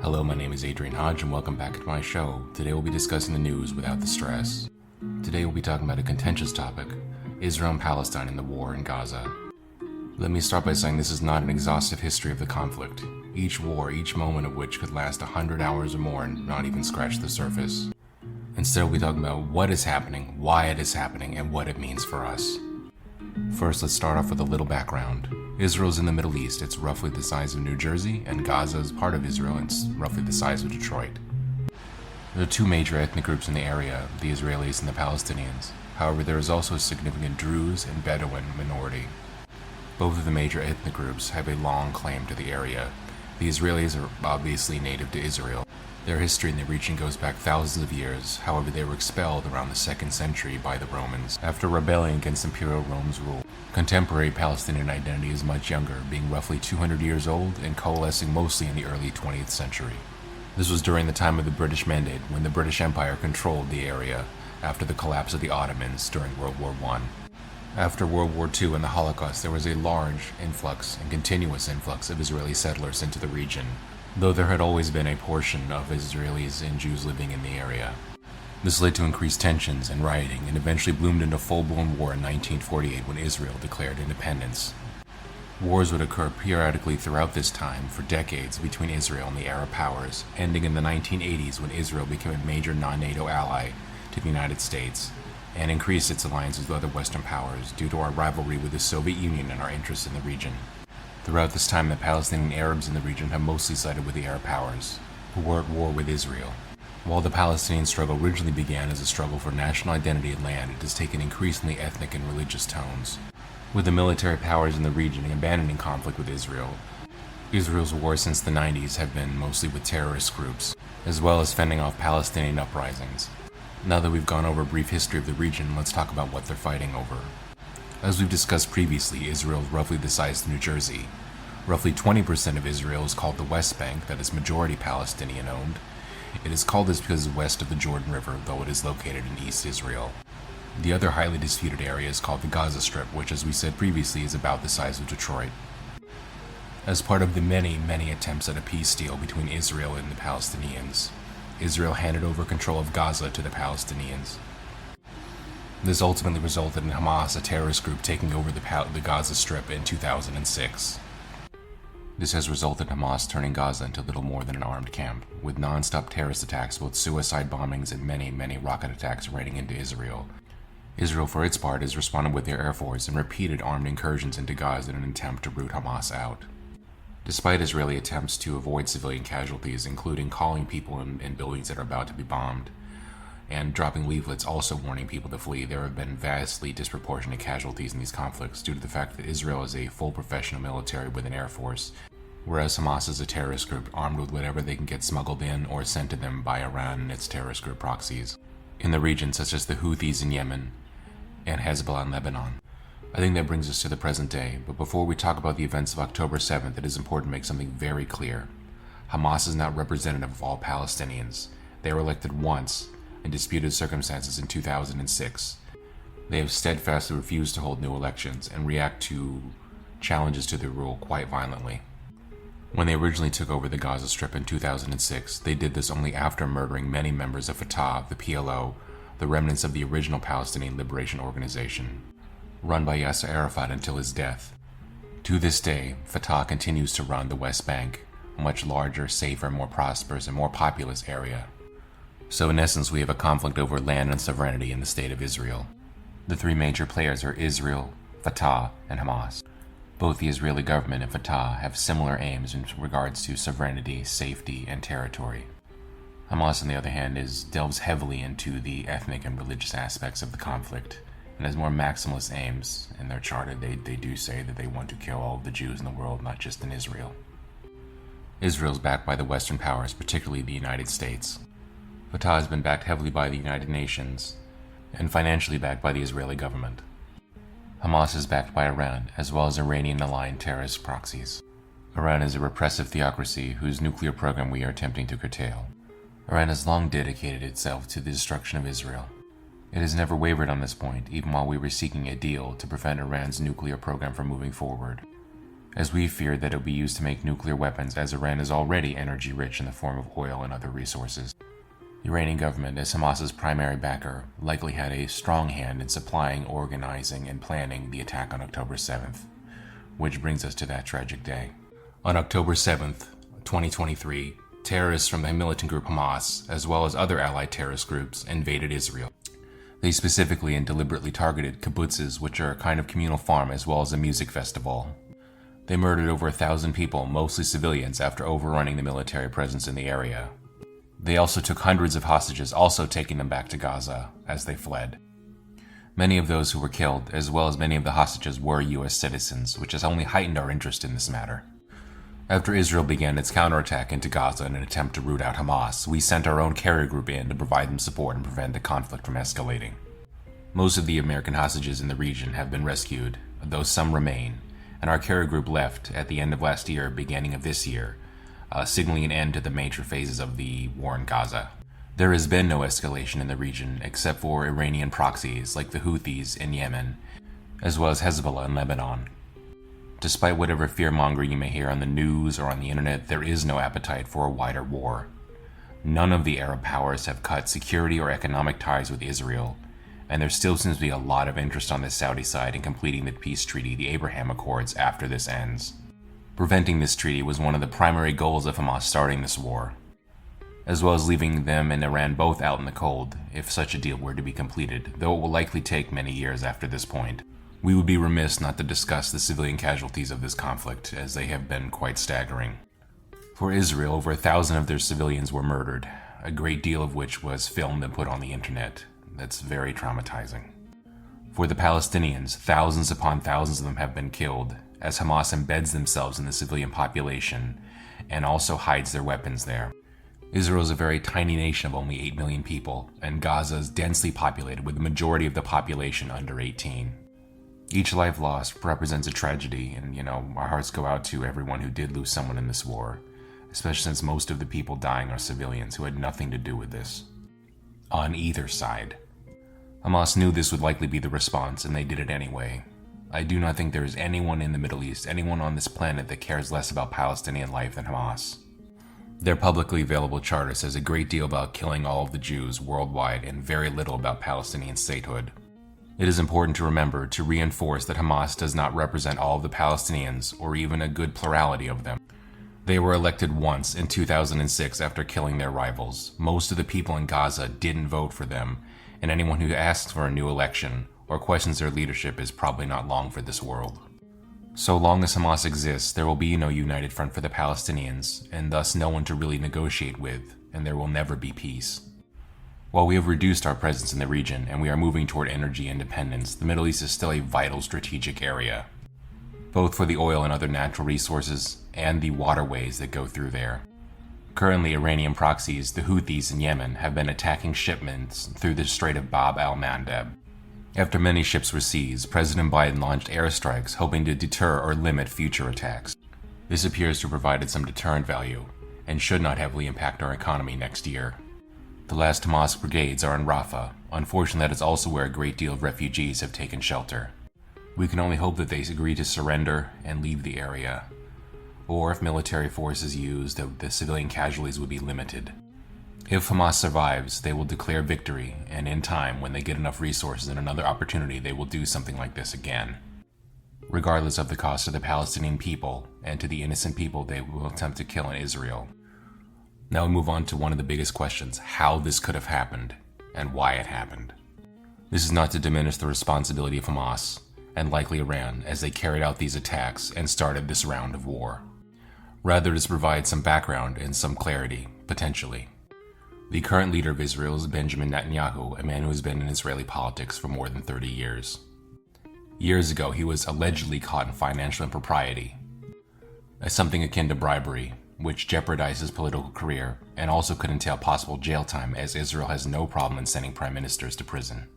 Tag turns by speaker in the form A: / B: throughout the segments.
A: Hello, my name is Adrian Hodge and welcome back to my show. Today we'll be discussing the news without the stress. Today we'll be talking about a contentious topic, Israel and Palestine and the war in Gaza. Let me start by saying this is not an exhaustive history of the conflict. Each war, each moment of which could last 100 hours or more and not even scratch the surface. Instead we'll be talking about what is happening, why it is happening, and what it means for us. First, let's start off with a little background. Israel's in the Middle East. It's roughly the size of New Jersey, and Gaza is part of Israel. It's roughly the size of Detroit. There are two major ethnic groups in the area, the Israelis and the Palestinians. However, there is also a significant Druze and Bedouin minority. Both of the major ethnic groups have a long claim to the area. The Israelis are obviously native to Israel. Their history in the region goes back thousands of years. However, they were expelled around the 2nd century by the Romans after rebelling against Imperial Rome's rule. Contemporary Palestinian identity is much younger, being roughly 200 years old and coalescing mostly in the early 20th century. This was during the time of the British Mandate, when the British Empire controlled the area after the collapse of the Ottomans during World War I. After World War II and the Holocaust, there was a large influx and continuous influx of Israeli settlers into the region, though there had always been a portion of Israelis and Jews living in the area. This led to increased tensions and rioting and eventually bloomed into full-blown war in 1948 when Israel declared independence. Wars would occur periodically throughout this time for decades between Israel and the Arab powers, ending in the 1980s when Israel became a major non-NATO ally to the United States and increased its alliances with other Western powers due to our rivalry with the Soviet Union and our interests in the region. Throughout this time, the Palestinian Arabs in the region have mostly sided with the Arab powers, who were at war with Israel. While the Palestinian struggle originally began as a struggle for national identity and land, it has taken increasingly ethnic and religious tones, with the military powers in the region abandoning conflict with Israel. Israel's wars since the 90s have been mostly with terrorist groups, as well as fending off Palestinian uprisings. Now that we've gone over a brief history of the region, let's talk about what they're fighting over. As we've discussed previously, Israel is roughly the size of New Jersey. Roughly 20% of Israel is called the West Bank, that is majority Palestinian-owned. It is called this because it's west of the Jordan River, though it is located in East Israel. The other highly disputed area is called the Gaza Strip, which, as we said previously, is about the size of Detroit. As part of the many attempts at a peace deal between Israel and the Palestinians, Israel handed over control of Gaza to the Palestinians. This ultimately resulted in Hamas, a terrorist group, taking over the Gaza Strip in 2006. This has resulted in Hamas turning Gaza into little more than an armed camp, with non-stop terrorist attacks, both suicide bombings and many rocket attacks raining into Israel. Israel, for its part, has responded with their air force and repeated armed incursions into Gaza in an attempt to root Hamas out. Despite Israeli attempts to avoid civilian casualties, including calling people in buildings that are about to be bombed, and dropping leaflets also warning people to flee, there have been vastly disproportionate casualties in these conflicts due to the fact that Israel is a full professional military with an air force, whereas Hamas is a terrorist group armed with whatever they can get smuggled in or sent to them by Iran and its terrorist group proxies in the region, such as the Houthis in Yemen and Hezbollah in Lebanon. I think that brings us to the present day, but before we talk about the events of October 7th, it is important to make something very clear. Hamas is not representative of all Palestinians. They were elected once in disputed circumstances in 2006. They have steadfastly refused to hold new elections and react to challenges to their rule quite violently. When they originally took over the Gaza Strip in 2006, they did this only after murdering many members of Fatah, the PLO, the remnants of the original Palestinian Liberation Organization, run by Yasser Arafat until his death. To this day, Fatah continues to run the West Bank, a much larger, safer, more prosperous, and more populous area. So in essence, we have a conflict over land and sovereignty in the state of Israel. The three major players are Israel, Fatah, and Hamas. Both the Israeli government and Fatah have similar aims in regards to sovereignty, safety, and territory. Hamas, on the other hand, delves heavily into the ethnic and religious aspects of the conflict, and has more maximalist aims. In their charter, they do say that they want to kill all of the Jews in the world, not just in Israel. Israel is backed by the Western powers, particularly the United States. Fatah has been backed heavily by the United Nations, and financially backed by the Israeli government. Hamas is backed by Iran, as well as Iranian-aligned terrorist proxies. Iran is a repressive theocracy whose nuclear program we are attempting to curtail. Iran has long dedicated itself to the destruction of Israel. It has never wavered on this point, even while we were seeking a deal to prevent Iran's nuclear program from moving forward. as we fear that it will be used to make nuclear weapons, as Iran is already energy rich in the form of oil and other resources. The Iranian government, as Hamas's primary backer, likely had a strong hand in supplying, organizing, and planning the attack on October 7th, which brings us to that tragic day. On October 7th, 2023, terrorists from the militant group Hamas, as well as other allied terrorist groups, invaded Israel. They specifically and deliberately targeted kibbutzes, which are a kind of communal farm, as well as a music festival. They murdered over 1,000 people, mostly civilians, after overrunning the military presence in the area. They also took hundreds of hostages, also taking them back to Gaza as they fled. Many of those who were killed, as well as many of the hostages, were U.S. citizens, which has only heightened our interest in this matter. After Israel began its counterattack into Gaza in an attempt to root out Hamas, we sent our own carrier group in to provide them support and prevent the conflict from escalating. Most of the American hostages in the region have been rescued, though some remain, and our carrier group left at the end of last year, beginning of this year, signaling an end to the major phases of the war in Gaza. There has been no escalation in the region except for Iranian proxies like the Houthis in Yemen, as well as Hezbollah in Lebanon. Despite whatever fear-mongering you may hear on the news or on the internet, there is no appetite for a wider war. None of the Arab powers have cut security or economic ties with Israel, and there still seems to be a lot of interest on the Saudi side in completing the peace treaty, the Abraham Accords, after this ends. Preventing this treaty was one of the primary goals of Hamas starting this war, as well as leaving them and Iran both out in the cold if such a deal were to be completed, though it will likely take many years after this point. We would be remiss not to discuss the civilian casualties of this conflict, as they have been quite staggering. For Israel, over 1,000 of their civilians were murdered, a great deal of which was filmed and put on the internet. That's very traumatizing. For the Palestinians, thousands upon thousands of them have been killed, as Hamas embeds themselves in the civilian population and also hides their weapons there. Israel is a very tiny nation of only 8 million people, and Gaza is densely populated with the majority of the population under 18. Each life lost represents a tragedy, and our hearts go out to everyone who did lose someone in this war, especially since most of the people dying are civilians who had nothing to do with this. On either side. Hamas knew this would likely be the response, and they did it anyway. I do not think there is anyone in the Middle East, anyone on this planet that cares less about Palestinian life than Hamas. Their publicly available charter says a great deal about killing all of the Jews worldwide and very little about Palestinian statehood. It is important to remember to reinforce that Hamas does not represent all of the Palestinians or even a good plurality of them. They were elected once in 2006 after killing their rivals. Most of the people in Gaza didn't vote for them, and anyone who asks for a new election or questions their leadership is probably not long for this world. So long as Hamas exists, there will be no united front for the Palestinians, and thus no one to really negotiate with, and there will never be peace. While we have reduced our presence in the region and we are moving toward energy independence, the Middle East is still a vital strategic area, both for the oil and other natural resources and the waterways that go through there. Currently, Iranian proxies, the Houthis in Yemen, have been attacking shipments through the Strait of Bab al-Mandeb. After many ships were seized, President Biden launched airstrikes hoping to deter or limit future attacks. This appears to have provided some deterrent value and should not heavily impact our economy next year. The last Hamas brigades are in Rafah. Unfortunately, that is also where a great deal of refugees have taken shelter. We can only hope that they agree to surrender and leave the area, or if military force is used, that the civilian casualties would be limited. If Hamas survives, they will declare victory, and in time, when they get enough resources and another opportunity, they will do something like this again. Regardless of the cost to the Palestinian people and to the innocent people they will attempt to kill in Israel. Now we move on to one of the biggest questions, how this could have happened, and why it happened. This is not to diminish the responsibility of Hamas, and likely Iran, as they carried out these attacks and started this round of war. Rather, to provide some background and some clarity, potentially. The current leader of Israel is Benjamin Netanyahu, a man who has been in Israeli politics for more than 30 years. Years ago, he was allegedly caught in financial impropriety, as something akin to bribery, which jeopardized his political career and also could entail possible jail time, as Israel has no problem in sending prime ministers to prison.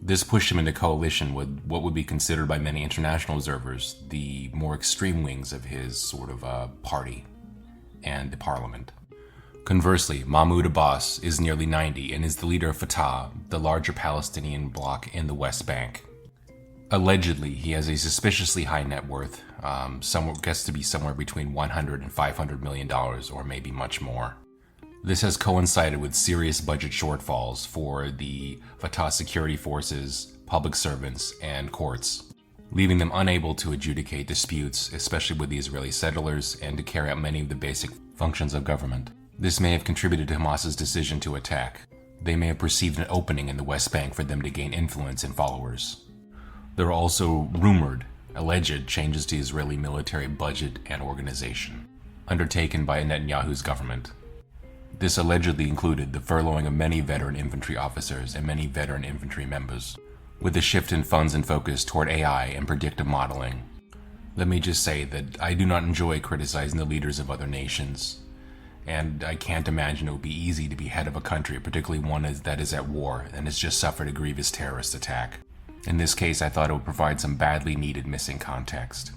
A: This pushed him into coalition with what would be considered by many international observers the more extreme wings of his sort of party and the parliament. Conversely, Mahmoud Abbas is nearly 90 and is the leader of Fatah, the larger Palestinian bloc in the West Bank. Allegedly, he has a suspiciously high net worth, gets to be somewhere between $100 and $500 million, or maybe much more. This has coincided with serious budget shortfalls for the Fatah security forces, public servants, and courts, leaving them unable to adjudicate disputes, especially with the Israeli settlers, and to carry out many of the basic functions of government. This may have contributed to Hamas's decision to attack. They may have perceived an opening in the West Bank for them to gain influence and followers. There are also alleged changes to Israeli military budget and organization, undertaken by Netanyahu's government. This allegedly included the furloughing of many veteran infantry officers and many veteran infantry members, with a shift in funds and focus toward AI and predictive modeling. Let me just say that I do not enjoy criticizing the leaders of other nations, and I can't imagine it would be easy to be head of a country, particularly one that is at war and has just suffered a grievous terrorist attack. In this case, I thought it would provide some badly needed missing context.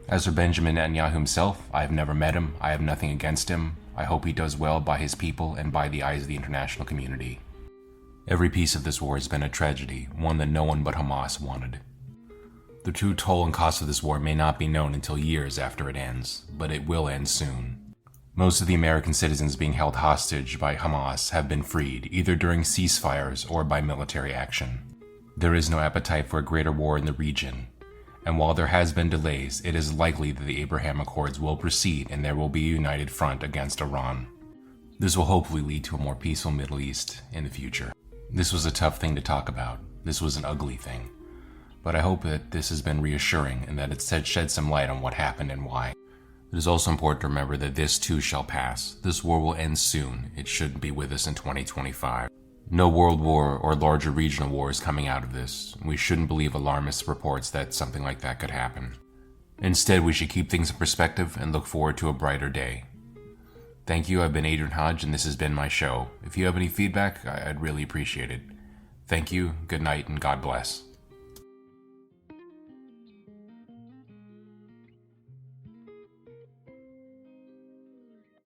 A: As for Benjamin Netanyahu himself, I have never met him, I have nothing against him. I hope he does well by his people and by the eyes of the international community. Every piece of this war has been a tragedy, one that no one but Hamas wanted. The true toll and cost of this war may not be known until years after it ends, but it will end soon. Most of the American citizens being held hostage by Hamas have been freed, either during ceasefires or by military action. There is no appetite for a greater war in the region, and while there has been delays, it is likely that the Abraham Accords will proceed and there will be a united front against Iran. This will hopefully lead to a more peaceful Middle East in the future. This was a tough thing to talk about. This was an ugly thing. But I hope that this has been reassuring and that it's shed some light on what happened and why. It is also important to remember that this too shall pass. This war will end soon. It shouldn't be with us in 2025. No world war or larger regional war is coming out of this. We shouldn't believe alarmist reports that something like that could happen. Instead, we should keep things in perspective and look forward to a brighter day. Thank you, I've been Adrian Hodge, and this has been my show. If you have any feedback, I'd really appreciate it. Thank you, good night, and God bless.